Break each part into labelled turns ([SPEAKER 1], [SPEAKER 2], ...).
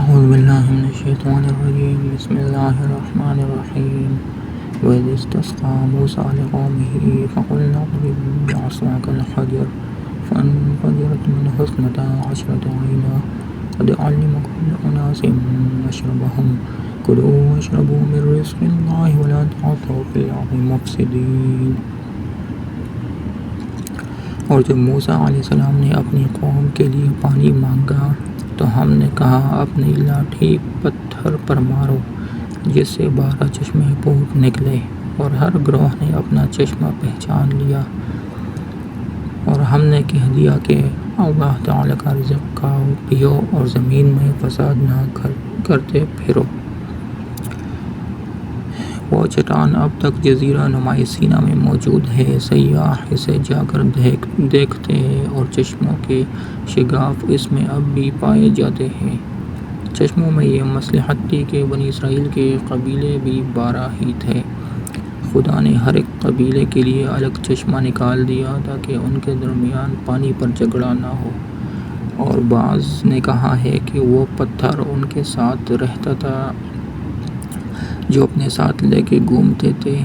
[SPEAKER 1] أعوذ بالله من الشيطان الرجيم بسم الله الرحمن الرحيم وإذ استسقى موسى لقومه فقلنا اضرب بعصاك الحجر فانفجرت منه 12 عينا قد علم كل أناس مشربهم كلوا واشربوا من رزق الله ولا تعثوا في الأرض مفسدين۔ اور جب موسیٰ علیہ السلام نے اپنی قوم کے لیے پانی مانگا تو ہم نے کہا اپنی لاٹھی پتھر پر مارو جس سے 12 چشمے پھوٹ نکلے، اور ہر گروہ نے اپنا چشمہ پہچان لیا، اور ہم نے کہہ دیا کہ اللہ تعالیٰ کا رزق کھاؤ پیو اور زمین میں فساد نہ کرتے پھرو۔ وہ چٹان اب تک جزیرہ نمائے سینا میں موجود ہے، سیاح اسے جا کر دیکھتے ہیں اور چشموں کے شگاف اس میں اب بھی پائے جاتے ہیں۔ چشموں میں یہ مصلحت تھی کہ بنی اسرائیل کے قبیلے بھی 12 ہی تھے۔ خدا نے ہر ایک قبیلے کے لیے الگ چشمہ نکال دیا تاکہ ان کے درمیان پانی پر جھگڑا نہ ہو، اور بعض نے کہا ہے کہ وہ پتھر ان کے ساتھ رہتا تھا جو اپنے ساتھ لے کے گھومتے تھے،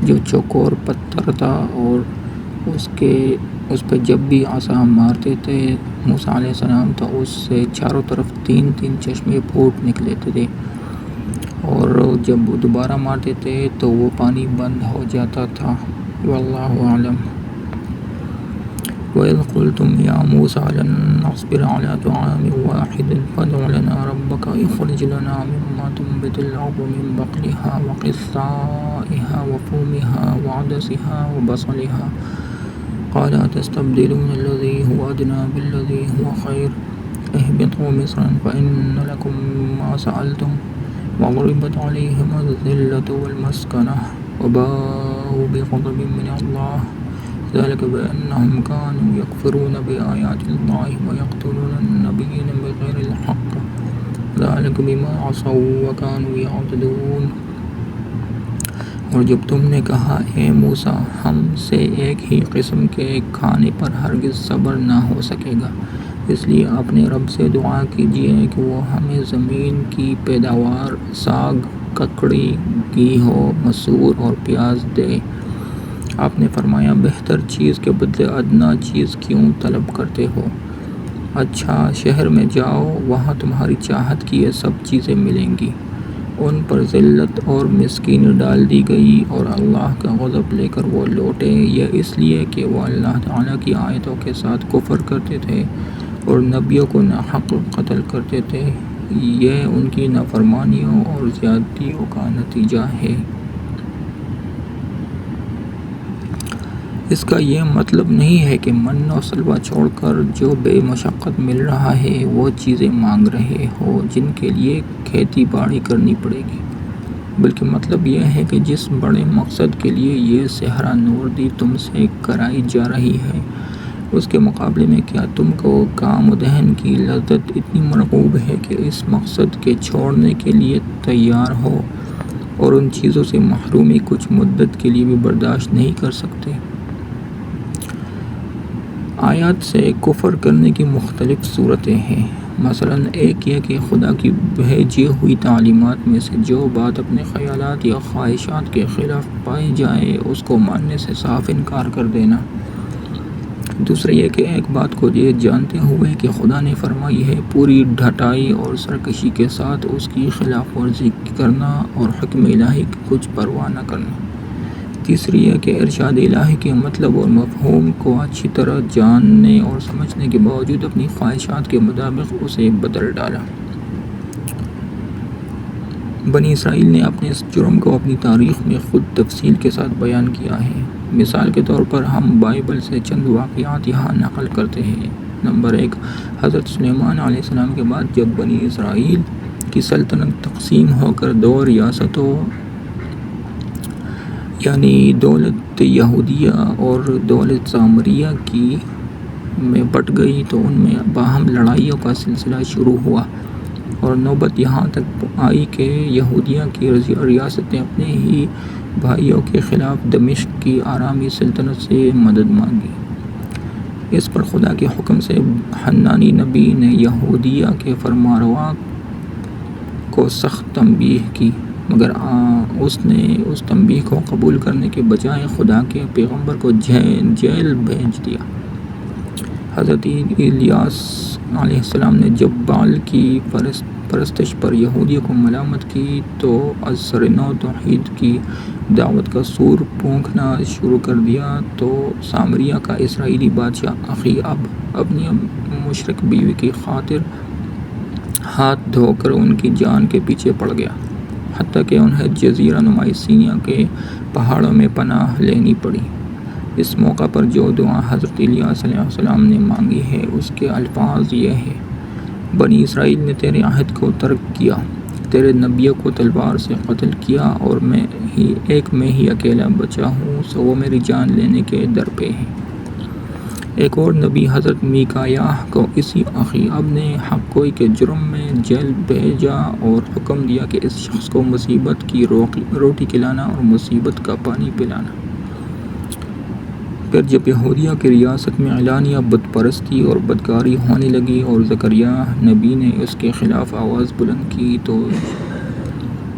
[SPEAKER 1] جو چوکور پتھر تھا، اور اس پہ جب بھی عصا مارتے تھے موسیٰ علیہ السلام تو اس سے چاروں طرف 3 چشمے پھوٹ نکلتے تھے، اور جب وہ دوبارہ مارتے تھے تو وہ پانی بند ہو جاتا تھا۔ واللہ اعلم۔ وَإِذْ قُلْتُمْ يَا مُوسَىٰ لَن نَّصْبِرَ عَلَىٰ طَعَامٍ وَاحِدٍ فَادْعُ لَنَا رَبَّكَ يُخْرِجْ لَنَا مِمَّا تُنبِتُ الْأَرْضُ مِن بَقْلِهَا وَقِثَّائِهَا وَفُومِهَا وَعَدَسِهَا وَبَصَلِهَا قَالَ أَتَسْتَبْدِلُونَ الَّذِي هُوَ أَدْنَىٰ بِالَّذِي هُوَ خَيْرٌ اهْبِطُوا مِصْرًا فَإِنَّ لَكُم مَّا سَأَلْتُمْ وَضُرِبَتْ عَلَيْهِمُ الذِّلَّةُ وَالْمَسْكَنَةُ وَبَاءُوا بِغَضَبٍ مِّنَ اللَّهِ ذلك بأنهم كانوا يكفرون بآيات الله ويقتلون النبيين بغير الحق ذلك بما عصوا وكانوا يعتدون۔ اور جب تم نے کہا اے موسیٰ ہم سے ایک ہی قسم کے کھانے پر ہرگز صبر نہ ہو سکے گا، اس لیے اپنے رب سے دعا کیجیے کہ وہ ہمیں زمین کی پیداوار ساگ، ککڑی، گیہوں، مسور اور پیاز دے۔ آپ نے فرمایا بہتر چیز کے بدلے ادنیٰ چیز کیوں طلب کرتے ہو؟ اچھا شہر میں جاؤ، وہاں تمہاری چاہت کی یہ سب چیزیں ملیں گی۔ ان پر ذلت اور مسکینی ڈال دی گئی اور اللہ کا غضب لے کر وہ لوٹے، یہ اس لیے کہ وہ اللہ تعالیٰ کی آیتوں کے ساتھ کفر کرتے تھے اور نبیوں کو ناحق قتل کرتے تھے۔ یہ ان کی نافرمانیوں اور زیادتیوں کا نتیجہ ہے۔ اس کا یہ مطلب نہیں ہے کہ من و سلوہ چھوڑ کر جو بے مشقت مل رہا ہے وہ چیزیں مانگ رہے ہو جن کے لیے کھیتی باڑی کرنی پڑے گی، بلکہ مطلب یہ ہے کہ جس بڑے مقصد کے لیے یہ صحرا نوردی تم سے کرائی جا رہی ہے اس کے مقابلے میں کیا تم کو کام و دہن کی لذت اتنی مرغوب ہے کہ اس مقصد کے چھوڑنے کے لیے تیار ہو اور ان چیزوں سے محرومی کچھ مدت کے لیے بھی برداشت نہیں کر سکتے؟ آیات سے کفر کرنے کی مختلف صورتیں ہیں۔ مثلاً ایک یہ کہ خدا کی بھیجی ہوئی تعلیمات میں سے جو بات اپنے خیالات یا خواہشات کے خلاف پائی جائے اس کو ماننے سے صاف انکار کر دینا۔ دوسرا یہ کہ ایک بات کو یہ جانتے ہوئے کہ خدا نے فرمائی ہے پوری ڈھٹائی اور سرکشی کے ساتھ اس کی خلاف ورزی کرنا اور حکم الہی کی کچھ پرواہ نہ کرنا۔ تیسری یہ کہ ارشاد الہی کے مطلب اور مفہوم کو اچھی طرح جاننے اور سمجھنے کے باوجود اپنی خواہشات کے مطابق اسے بدل ڈالا۔ بنی اسرائیل نے اپنے اس جرم کو اپنی تاریخ میں خود تفصیل کے ساتھ بیان کیا ہے۔ مثال کے طور پر ہم بائبل سے چند واقعات یہاں نقل کرتے ہیں۔ نمبر 1، حضرت سلیمان علیہ السلام کے بعد جب بنی اسرائیل کی سلطنت تقسیم ہو کر 2 ریاستوں یعنی دولت یہودیہ اور دولت سامریہ میں بٹ گئی تو ان میں باہم لڑائیوں کا سلسلہ شروع ہوا، اور نوبت یہاں تک آئی کہ یہودیہ کی ریاستیں اپنے ہی بھائیوں کے خلاف دمشق کی آرامی سلطنت سے مدد مانگی۔ اس پر خدا کے حکم سے حنانی نبی نے یہودیہ کے فرمانروا کو سخت تنبیہ کی، مگر اس نے اس تنبیہ کو قبول کرنے کے بجائے خدا کے پیغمبر کو جیل بھیج دیا۔ حضرت الیاس علیہ السلام نے جب بال کی پرستش پر یہودیوں کو ملامت کی تو از سر نو توحید کی دعوت کا سور پھونکنا شروع کر دیا، تو سامریہ کا اسرائیلی بادشاہ اخی اب اپنی مشرک بیوی کی خاطر ہاتھ دھو کر ان کی جان کے پیچھے پڑ گیا، حتیٰ کہ انہیں جزیرہ نما سینیا کے پہاڑوں میں پناہ لینی پڑی۔ اس موقع پر جو دعا حضرت الیاس علیہ السلام نے مانگی ہے اس کے الفاظ یہ ہیں: بنی اسرائیل نے تیرے عہد کو ترک کیا، تیرے نبیوں کو تلوار سے قتل کیا، اور میں ہی اکیلا بچا ہوں، سو وہ میری جان لینے کے در پہ ہیں۔ ایک اور نبی حضرت میکایاہ کو اسی اخی اب نے حق گوئی کے جرم میں جیل بھیجا اور حکم دیا کہ اس شخص کو مصیبت کی روٹی کھلانا اور مصیبت کا پانی پلانا۔ پھر جب یہودیہ کی ریاست میں اعلانیہ بت پرستی اور بدکاری ہونے لگی اور زکریا نبی نے اس کے خلاف آواز بلند کی، تو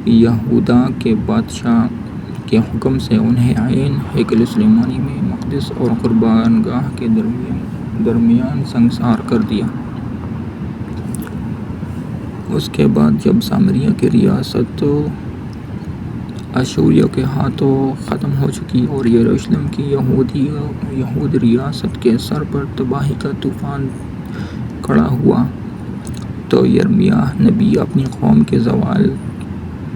[SPEAKER 1] یہودا کے بادشاہ کے حکم سے انہیں عین ہیکل سلیمانی میں مقدس اور قربان گاہ کے درمیان سنگسار کر دیا۔ اس کے بعد جب سامریہ کی ریاست اشوریوں کے ہاتھوں ختم ہو چکی اور یروشلم کی یہود ریاست کے سر پر تباہی کا طوفان کھڑا ہوا، تو یرمیاہ نبی اپنی قوم کے زوال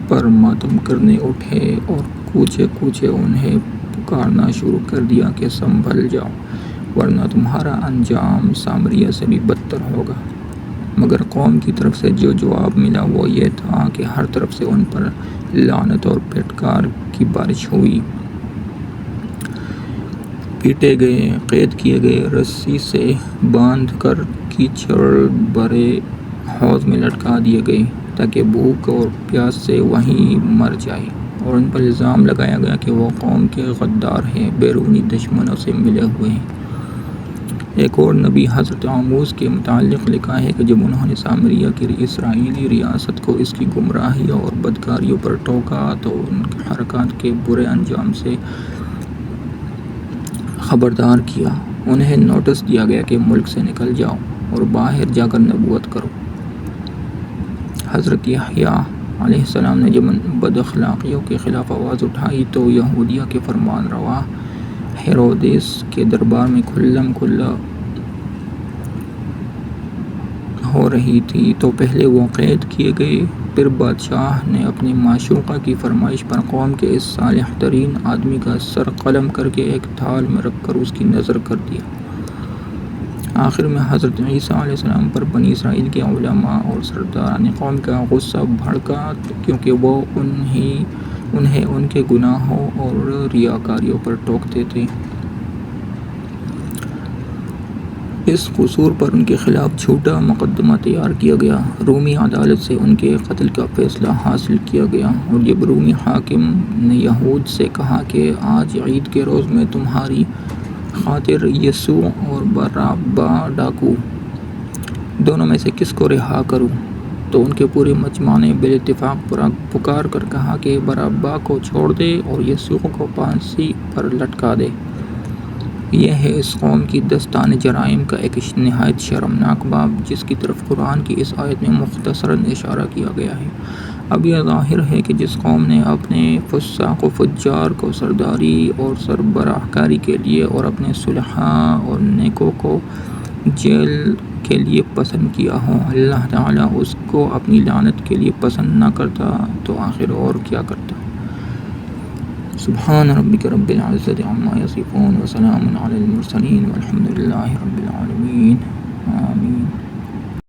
[SPEAKER 1] پر ماتم کرنے اٹھے اور کوچے کوچے انہیں پکارنا شروع کر دیا کہ سنبھل جاؤ، ورنہ تمہارا انجام سامریہ سے بھی بدتر ہوگا۔ مگر قوم کی طرف سے جو جواب ملا وہ یہ تھا کہ ہر طرف سے ان پر لعنت اور پھٹکار کی بارش ہوئی۔ پیٹے گئے، قید کیے گئے، رسی سے باندھ کر کیچڑ بھرے حوض میں لٹکا دیے گئے تاکہ بھوک اور پیاس سے وہیں مر جائے، اور ان پر الزام لگایا گیا کہ وہ قوم کے غدار ہیں، بیرونی دشمنوں سے ملے ہوئے ہیں۔ ایک اور نبی حضرت آموز کے متعلق لکھا ہے کہ جب انہوں نے سامریہ کی اسرائیلی ریاست کو اس کی گمراہیوں اور بدکاریوں پر ٹوکا تو ان کی حرکات کے برے انجام سے خبردار کیا۔ انہیں نوٹس دیا گیا کہ ملک سے نکل جاؤ اور باہر جا کر نبوت کرو۔ حضرت یحییٰ علیہ السلام نے جب بد اخلاقیوں کے خلاف آواز اٹھائی تو یہودیہ کے فرمان روا ہیرودیس کے دربار میں کھلم کھلا ہو رہی تھی، تو پہلے وہ قید کیے گئے، پھر بادشاہ نے اپنی معشوقہ کی فرمائش پر قوم کے اس صالح ترین آدمی کا سر قلم کر کے ایک تھال میں رکھ کر اس کی نذر کر دیا۔ آخر میں حضرت عیسیٰ علیہ السلام پر بنی اسرائیل کے علماء اور سرداران قوم کا غصہ بھڑکا، کیونکہ وہ انہیں ان کے گناہوں اور ریاکاریوں پر ٹوکتے تھے۔ اس قصور پر ان کے خلاف جھوٹا مقدمہ تیار کیا گیا، رومی عدالت سے ان کے قتل کا فیصلہ حاصل کیا گیا، اور جب رومی حاکم نے یہود سے کہا کہ آج عید کے روز میں تمہاری خاطر یسوع اور برابا ڈاکو دونوں میں سے کس کو رہا کروں، تو ان کے پورے مجمع نے بالاتفاق پکار کر کہا کہ برابا کو چھوڑ دے اور یسوع کو پھانسی پر لٹکا دے۔ یہ ہے اس قوم کی دستان جرائم کا ایک نہایت شرمناک باب، جس کی طرف قرآن کی اس آیت میں مختصراً اشارہ کیا گیا ہے۔ اب یہ ظاہر ہے کہ جس قوم نے اپنے فساق و فجار کو سرداری اور سربراہ کاری کے لیے اور اپنے صلحاء اور نیکوں کو جیل کے لیے پسند کیا ہو، اللہ تعالیٰ اس کو اپنی لعنت کے لیے پسند نہ کرتا تو آخر اور کیا کرتا۔ سبحان ربک رب العزت عما یصفون وسلام علی المرسلین والحمد للہ رب العالمین، آمین۔